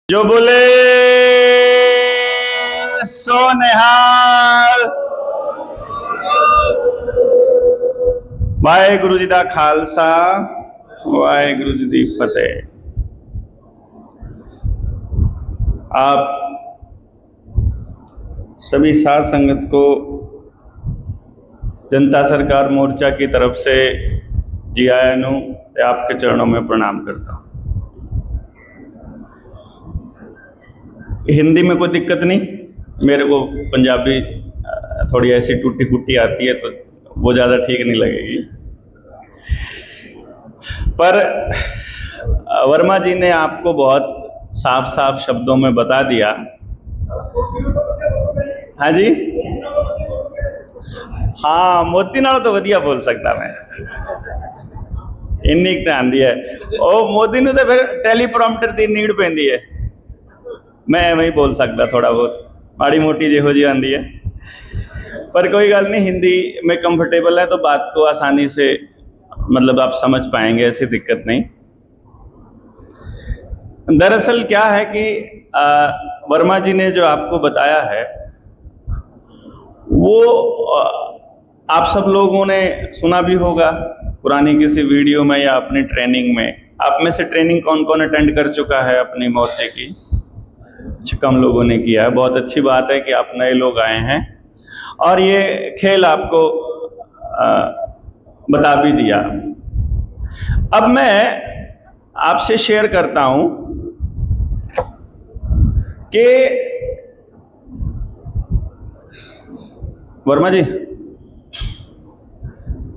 जो बोले सो निहाल। वाहेगुरु जी दा खालसा, वाहेगुरु जी दी फतेह। आप सभी साध संगत को जनता सरकार मोर्चा की तरफ से जी आया नू आपके चरणों में प्रणाम करता हूँ। हिंदी में कोई दिक्कत नहीं, मेरे को पंजाबी थोड़ी ऐसी टूटी फूटी आती है तो वो ज़्यादा ठीक नहीं लगेगी। पर वर्मा जी ने आपको बहुत साफ साफ शब्दों में बता दिया। हाँ जी, हाँ मोदी नाल तो वधिया बोल सकता मैं, इन्नी ध्यान दिया है। ओ मोदी ने तो फिर टैलीप्रॉम्प्टर की नीड़ पैंदी है, मैं एवं बोल सकता थोड़ा बहुत, माड़ी मोटी जिहो जी आंदी है। पर कोई गल नहीं, हिंदी में कंफर्टेबल है तो बात को आसानी से मतलब आप समझ पाएंगे, ऐसी दिक्कत नहीं। दरअसल क्या है कि वर्मा जी ने जो आपको बताया है वो आप सब लोगों ने सुना भी होगा पुरानी किसी वीडियो में या अपनी ट्रेनिंग में। आप में से ट्रेनिंग कौन कौन अटेंड कर चुका है अपनी मोर्चे की? कम लोगों ने किया है। बहुत अच्छी बात है कि आप नए लोग आए हैं और ये खेल आपको बता भी दिया। अब मैं आपसे शेयर करता हूं कि वर्मा जी,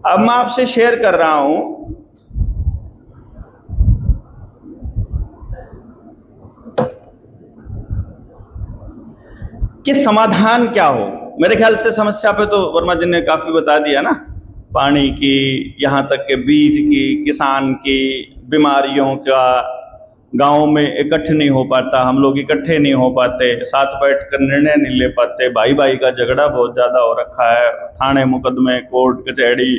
अब मैं आपसे शेयर कर रहा हूं कि समाधान क्या हो। मेरे ख्याल से समस्या पे तो वर्मा जी ने काफी बता दिया ना, पानी की, यहाँ तक के बीज की, किसान की, बीमारियों का, गांव में इकट्ठे नहीं हो पाता, हम लोग इकट्ठे नहीं हो पाते, साथ बैठ कर निर्णय नहीं ले पाते, भाई भाई का झगड़ा बहुत ज्यादा हो रखा है, थाने मुकदमे, कोर्ट कचहरी,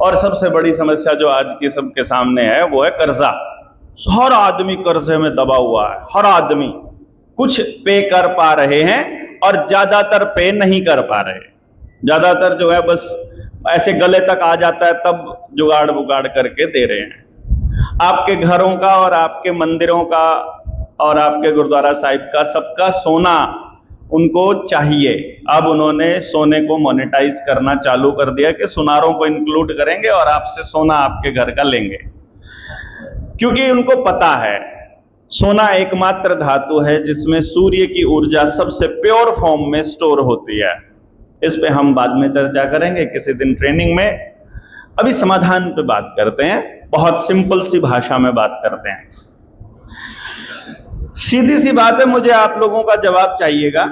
और सबसे बड़ी समस्या जो आज की सबके सामने है वो है कर्जा। हर आदमी कर्जे में दबा हुआ है, हर आदमी कुछ पे कर पा रहे हैं और ज्यादातर पे नहीं कर पा रहे। ज्यादातर जो है बस ऐसे गले तक आ जाता है तब जुगाड़ बुगाड़ करके दे रहे हैं। आपके घरों का और आपके मंदिरों का और आपके गुरुद्वारा साहिब का सबका सोना उनको चाहिए। अब उन्होंने सोने को मोनेटाइज करना चालू कर दिया कि सुनारों को इंक्लूड करेंगे और आपसे सोना आपके घर का लेंगे, क्योंकि उनको पता है सोना एकमात्र धातु है जिसमें सूर्य की ऊर्जा सबसे प्योर फॉर्म में स्टोर होती है। इस पे हम बाद में चर्चा करेंगे किसी दिन ट्रेनिंग में। अभी समाधान पे बात करते हैं, बहुत सिंपल सी भाषा में बात करते हैं। सीधी सी बात है, मुझे आप लोगों का जवाब चाहिएगा।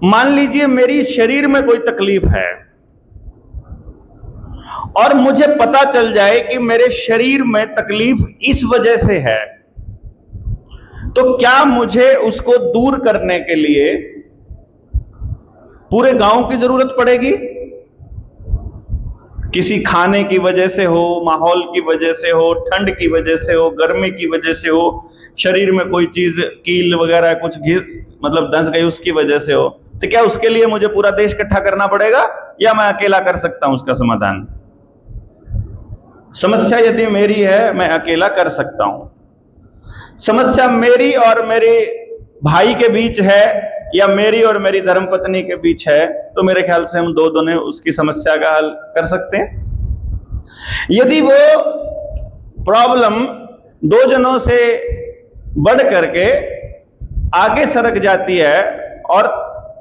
मान लीजिए मेरी शरीर में कोई तकलीफ है और मुझे पता चल जाए कि मेरे शरीर में तकलीफ इस वजह से है, तो क्या मुझे उसको दूर करने के लिए पूरे गांव की जरूरत पड़ेगी? किसी खाने की वजह से हो, माहौल की वजह से हो, ठंड की वजह से हो, गर्मी की वजह से हो, शरीर में कोई चीज कील वगैरह कुछ मतलब धंस गई उसकी वजह से हो, तो क्या उसके लिए मुझे पूरा देश इकट्ठा करना पड़ेगा या मैं अकेला कर सकता हूं उसका समाधान? समस्या यदि मेरी है मैं अकेला कर सकता हूं। समस्या मेरी और मेरे भाई के बीच है या मेरी और मेरी धर्मपत्नी के बीच है, तो मेरे ख्याल से हम दो ने उसकी समस्या का हल कर सकते हैं। यदि वो प्रॉब्लम दो जनों से बढ़ करके आगे सरक जाती है और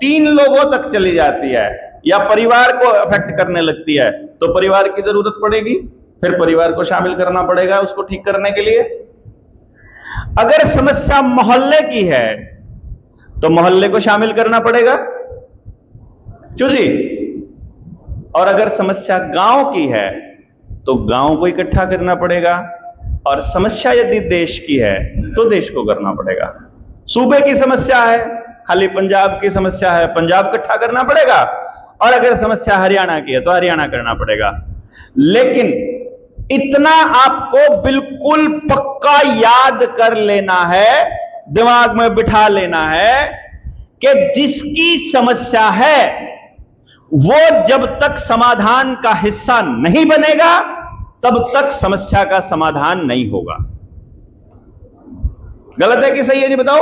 3 लोगों तक चली जाती है या परिवार को अफेक्ट करने लगती है, तो परिवार की जरूरत पड़ेगी, फिर परिवार को शामिल करना पड़ेगा उसको ठीक करने के लिए। अगर समस्या मोहल्ले की है तो मोहल्ले को शामिल करना पड़ेगा, क्यों जी? और अगर समस्या गांव की है तो गांव को इकट्ठा करना पड़ेगा, और समस्या यदि देश की है तो देश को करना पड़ेगा। सूबे की समस्या है, खाली पंजाब की समस्या है, पंजाब इकट्ठा करना पड़ेगा, और अगर समस्या हरियाणा की है तो हरियाणा करना पड़ेगा। लेकिन इतना आपको बिल्कुल पक्का याद कर लेना है, दिमाग में बिठा लेना है कि जिसकी समस्या है वो जब तक समाधान का हिस्सा नहीं बनेगा तब तक समस्या का समाधान नहीं होगा। गलत है कि सही है जी बताओ?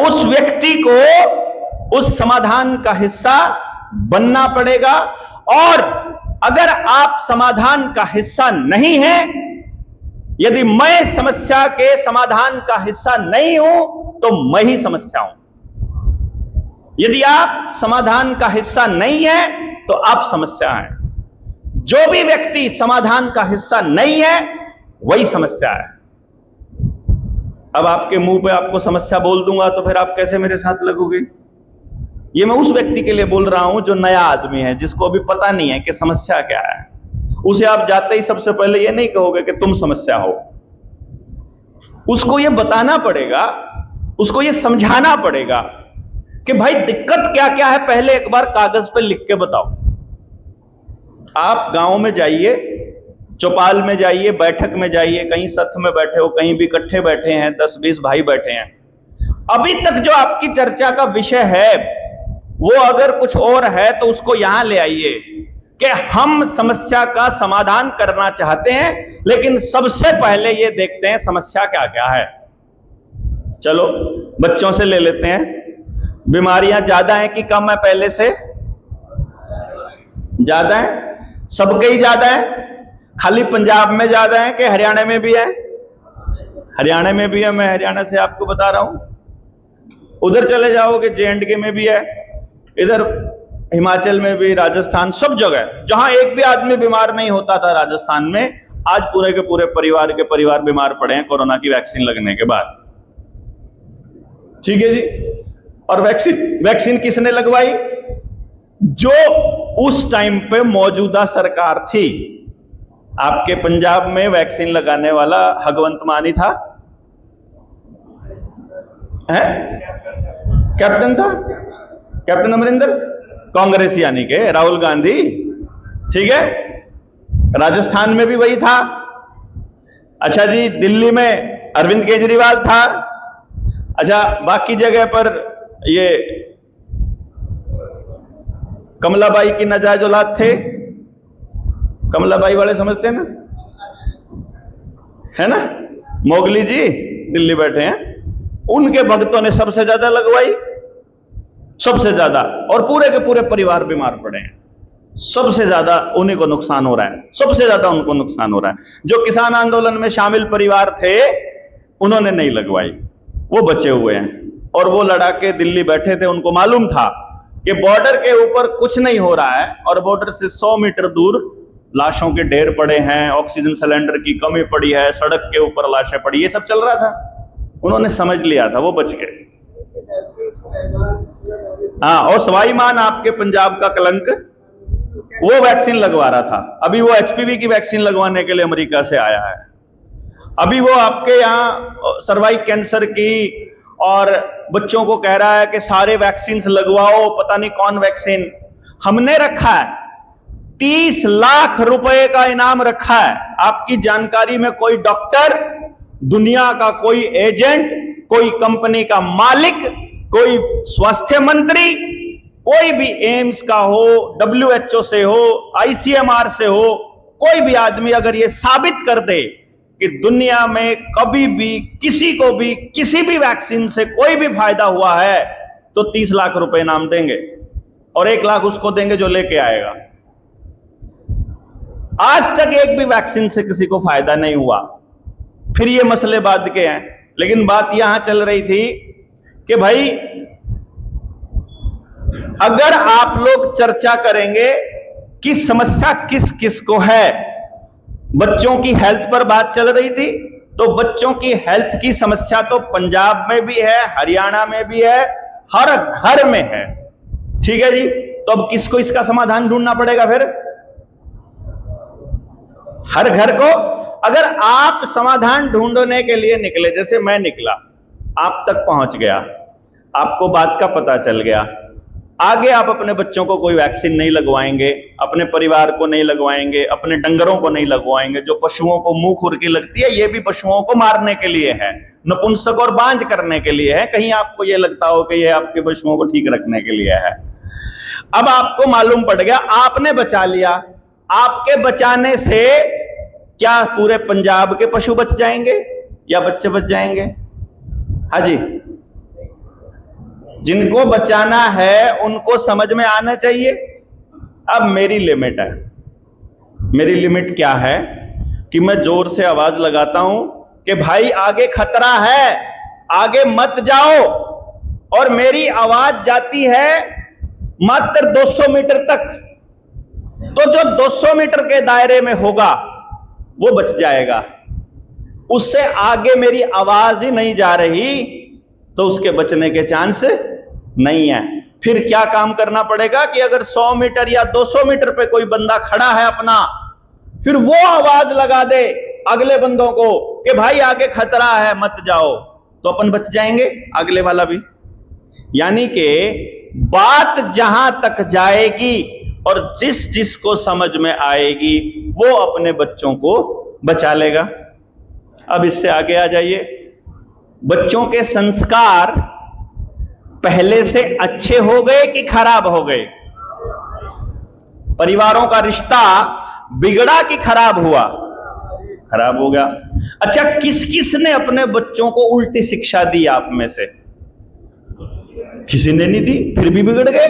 उस व्यक्ति को उस समाधान का हिस्सा बनना पड़ेगा, और अगर आप समाधान का हिस्सा नहीं हैं, यदि मैं समस्या के समाधान का हिस्सा नहीं हूं तो मैं ही समस्या हूं। यदि आप समाधान का हिस्सा नहीं है तो आप समस्या हैं। जो भी व्यक्ति समाधान का हिस्सा नहीं है वही समस्या है। अब आपके मुंह पे आपको समस्या बोल दूंगा तो फिर आप कैसे मेरे साथ लगोगे? ये मैं उस व्यक्ति के लिए बोल रहा हूं जो नया आदमी है, जिसको अभी पता नहीं है कि समस्या क्या है। उसे आप जाते ही सबसे पहले ये नहीं कहोगे कि तुम समस्या हो। उसको ये बताना पड़ेगा, उसको ये समझाना पड़ेगा कि भाई दिक्कत क्या क्या है, पहले एक बार कागज पे लिख के बताओ। आप गांव में जाइए, चौपाल में जाइए, बैठक में जाइए, कहीं सत्थ में बैठे हो, कहीं भी इकट्ठे बैठे हैं, 10-20 भाई बैठे हैं, अभी तक जो आपकी चर्चा का विषय है वो अगर कुछ और है तो उसको यहां ले आइए कि हम समस्या का समाधान करना चाहते हैं, लेकिन सबसे पहले ये देखते हैं समस्या क्या क्या है। चलो बच्चों से ले लेते हैं। बीमारियां ज्यादा हैं कि कम है? पहले से ज्यादा है? सबके ही ज्यादा है? खाली पंजाब में ज्यादा है कि हरियाणा में भी है? हरियाणा में भी है, मैं हरियाणा से आपको बता रहा हूं। उधर चले जाओगे JNK में भी है, इधर हिमाचल में भी, राजस्थान, सब जगह जहां एक भी आदमी बीमार नहीं होता था राजस्थान में, आज पूरे के पूरे परिवार के परिवार बीमार पड़े हैं कोरोना की वैक्सीन लगने के बाद। ठीक है जी। और वैक्सीन किसने लगवाई? जो उस टाइम पे मौजूदा सरकार थी। आपके पंजाब में वैक्सीन लगाने वाला भगवंत मान ही था, है? कैप्टन था, कैप्टन अमरिंदर, कांग्रेस यानी के राहुल गांधी। ठीक है, राजस्थान में भी वही था। अच्छा जी, दिल्ली में अरविंद केजरीवाल था। अच्छा, बाकी जगह पर ये कमलाबाई की नाजायज औलाद थे। कमलाबाई वाले समझते हैं ना, है ना? मोगली जी दिल्ली बैठे हैं, उनके भक्तों ने सबसे ज्यादा लगवाई, सबसे ज्यादा, और पूरे के पूरे परिवार बीमार पड़े हैं। सबसे ज्यादा उन्हीं को नुकसान हो रहा है, सबसे ज्यादा उनको नुकसान हो रहा है। जो किसान आंदोलन में शामिल परिवार थे उन्होंने नहीं लगवाई, वो बचे हुए हैं, और वो लड़ाके दिल्ली बैठे थे। उनको मालूम था कि बॉर्डर के ऊपर कुछ नहीं हो रहा है, और बॉर्डर से 100 मीटर दूर लाशों के ढेर पड़े हैं, ऑक्सीजन सिलेंडर की कमी पड़ी है, सड़क के ऊपर लाशें पड़ी, ये सब चल रहा था। उन्होंने समझ लिया था, वो बच गए। हाँ, और सवाई मान आपके पंजाब का कलंक, वो वैक्सीन लगवा रहा था। अभी वो HPV की वैक्सीन लगवाने के लिए अमेरिका से आया है। अभी वो आपके यहाँ सर्वाइकल कैंसर की और बच्चों को कह रहा है कि सारे वैक्सीन लगवाओ, पता नहीं कौन वैक्सीन। हमने रखा है 30 लाख रुपए का इनाम रखा है। आपकी जानकारी में कोई डॉक्टर, दुनिया का कोई एजेंट, कोई कंपनी का मालिक, कोई स्वास्थ्य मंत्री, कोई भी एम्स का हो, WHO से हो, ICMR से हो, कोई भी आदमी अगर ये साबित कर दे कि दुनिया में कभी भी किसी को भी किसी भी वैक्सीन से कोई भी फायदा हुआ है तो 30 लाख रुपए इनाम देंगे, और 1 लाख उसको देंगे जो लेके आएगा। आज तक एक भी वैक्सीन से किसी को फायदा नहीं हुआ। फिर ये मसले बाद के हैं, लेकिन बात यहां चल रही थी कि भाई अगर आप लोग चर्चा करेंगे कि समस्या किस किस को है, बच्चों की हेल्थ पर बात चल रही थी, तो बच्चों की हेल्थ की समस्या तो पंजाब में भी है, हरियाणा में भी है, हर घर में है। ठीक है जी, तो अब किसको इसका समाधान ढूंढना पड़ेगा? फिर हर घर को। अगर आप समाधान ढूंढने के लिए निकले, जैसे मैं निकला, आप तक पहुंच गया, आपको बात का पता चल गया, आगे आप अपने बच्चों को कोई वैक्सीन नहीं लगवाएंगे, अपने परिवार को नहीं लगवाएंगे, अपने डंगरों को नहीं लगवाएंगे। जो पशुओं को मुंह खुर की लगती है, ये भी पशुओं को मारने के लिए है, नपुंसक और बांझ करने के लिए है। कहीं आपको ये लगता हो कि ये आपके पशुओं को ठीक रखने के लिए है। अब आपको मालूम पड़ गया, आपने बचा लिया। आपके बचाने से क्या पूरे पंजाब के पशु बच जाएंगे या बच्चे बच जाएंगे? हाँ जी, जिनको बचाना है उनको समझ में आना चाहिए। अब मेरी लिमिट है। मेरी लिमिट क्या है कि मैं जोर से आवाज लगाता हूं कि भाई आगे खतरा है, आगे मत जाओ, और मेरी आवाज जाती है मात्र 200 मीटर तक। तो जो 200 मीटर के दायरे में होगा वो बच जाएगा। उससे आगे मेरी आवाज ही नहीं जा रही तो उसके बचने के चांस नहीं है। फिर क्या काम करना पड़ेगा कि अगर 100 मीटर या 200 मीटर पे कोई बंदा खड़ा है अपना, फिर वो आवाज लगा दे अगले बंदों को कि भाई आगे खतरा है मत जाओ, तो अपन बच जाएंगे, अगले वाला भी। यानी कि बात जहां तक जाएगी और जिस जिसको समझ में आएगी वो अपने बच्चों को बचा लेगा। अब इससे आगे आ जाइए। बच्चों के संस्कार पहले से अच्छे हो गए कि खराब हो गए? परिवारों का रिश्ता बिगड़ा कि खराब हुआ? खराब हो गया। अच्छा, किस किस ने अपने बच्चों को उल्टी शिक्षा दी आप में से? किसी ने नहीं दी, फिर भी बिगड़ गए।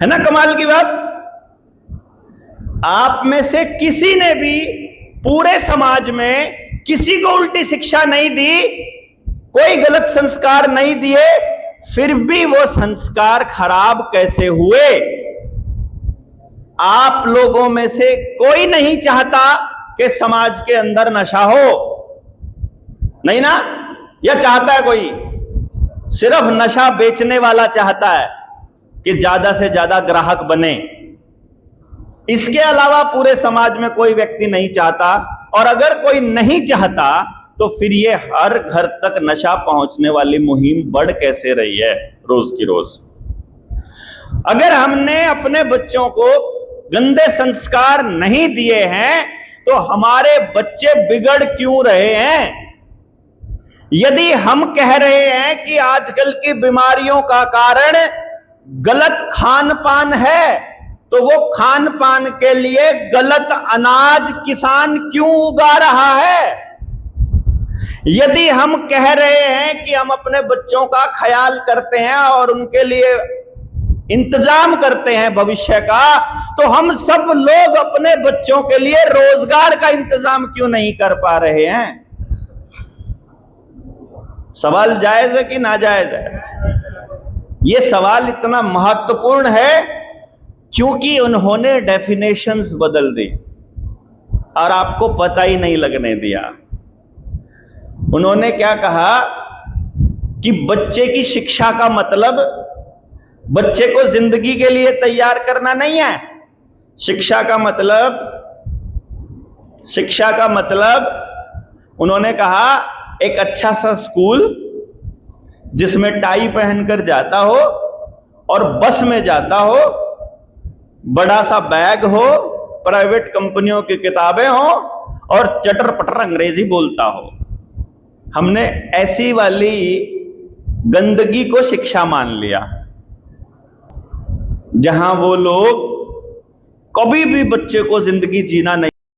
है ना कमाल की बात? आप में से किसी ने भी पूरे समाज में किसी को उल्टी शिक्षा नहीं दी, कोई गलत संस्कार नहीं दिए, फिर भी वो संस्कार खराब कैसे हुए? आप लोगों में से कोई नहीं चाहता कि समाज के अंदर नशा हो, नहीं ना? या चाहता है कोई? सिर्फ नशा बेचने वाला चाहता है कि ज्यादा से ज्यादा ग्राहक बने। इसके अलावा पूरे समाज में कोई व्यक्ति नहीं चाहता। और अगर कोई नहीं चाहता तो फिर ये हर घर तक नशा पहुंचने वाली मुहिम बढ़ कैसे रही है रोज की रोज? अगर हमने अपने बच्चों को गंदे संस्कार नहीं दिए हैं तो हमारे बच्चे बिगड़ क्यों रहे हैं? यदि हम कह रहे हैं कि आजकल की बीमारियों का कारण गलत खान पान है, तो वो खान पान के लिए गलत अनाज किसान क्यों उगा रहा है? यदि हम कह रहे हैं कि हम अपने बच्चों का ख्याल करते हैं और उनके लिए इंतजाम करते हैं भविष्य का, तो हम सब लोग अपने बच्चों के लिए रोजगार का इंतजाम क्यों नहीं कर पा रहे हैं? सवाल जायज है कि नाजायज है? यह सवाल इतना महत्वपूर्ण है क्योंकि उन्होंने डेफिनेशंस बदल दी और आपको पता ही नहीं लगने दिया। उन्होंने क्या कहा कि बच्चे की शिक्षा का मतलब बच्चे को जिंदगी के लिए तैयार करना नहीं है। शिक्षा का मतलब उन्होंने कहा एक अच्छा सा स्कूल जिसमें टाई पहनकर जाता हो और बस में जाता हो, बड़ा सा बैग हो, प्राइवेट कंपनियों की किताबें हो और चटर पटर अंग्रेजी बोलता हो। हमने ऐसी वाली गंदगी को शिक्षा मान लिया जहां वो लोग कभी भी बच्चे को जिंदगी जीना नहीं